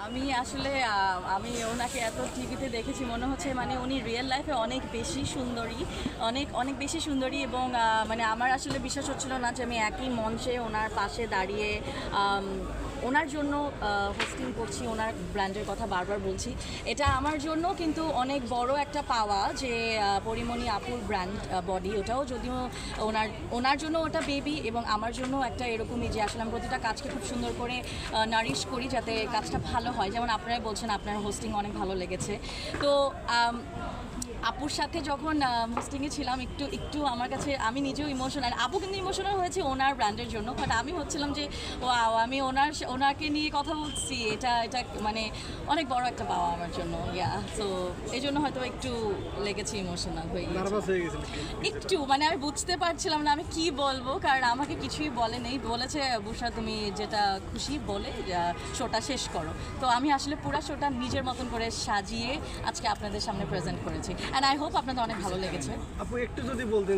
আমি আসলে আমি ওনাকে এত টিভিতে দেখেছি, মনে হচ্ছে মানে উনি রিয়েল লাইফে অনেক বেশি সুন্দরী, অনেক অনেক বেশি সুন্দরী। এবং মানে আমার আসলে বিশ্বাস হচ্ছিল না যে আমি একই মঞ্চে ওনার পাশে দাঁড়িয়ে ওনার জন্য হোস্টিং করছি, ওনার ব্র্যান্ডের কথা বারবার বলছি। এটা আমার জন্য কিন্তু অনেক বড় একটা পাওয়া যে পরিমণি আপুর ব্র্যান্ড বডি, ওটাও যদিও ওনার জন্য ওটা বেবি, এবং আমার জন্য একটা এরকমই যে আসলে আমি প্রতিটা কাজকে খুব সুন্দর করে নারিশ করি যাতে কাজটা ভালো হয়। যেমন আপনারাই বলছেন আপনার হোস্টিং অনেক ভালো লেগেছে। তো আপুর সাথে যখন হোস্টিংয়ে ছিলাম একটু একটু আমার কাছে, আমি নিজেও ইমোশনাল, আপু কিন্তু ইমোশনাল হয়েছে ওনার ব্র্যান্ডের জন্য, বাট আমি হচ্ছিলাম যে ওয়াও, আমি ওনাকে নিয়ে কথা বলছি, এটা মানে অনেক বড় একটা পাওয়া আমার জন্য। ইয়া, সো এই জন্য হয়তো একটু লেগেছে, ইমোশনাল হয়ে গেছে একটু, মানে আমি বুঝতে পারছিলাম না আমি কি বলবো, কারণ আমাকে কিছুই বলে নেই, বলেছে বুশরা তুমি যেটা খুশি বলে শোটা শেষ করো। তো আমি আসলে পুরো শোটা নিজের মতন করে সাজিয়ে আজকে আপনাদের সামনে প্রেজেন্ট করেছি, অ্যান্ড আই হোপ আপনাদের অনেক ভালো লেগেছে। আপু একটু যদি বলতেন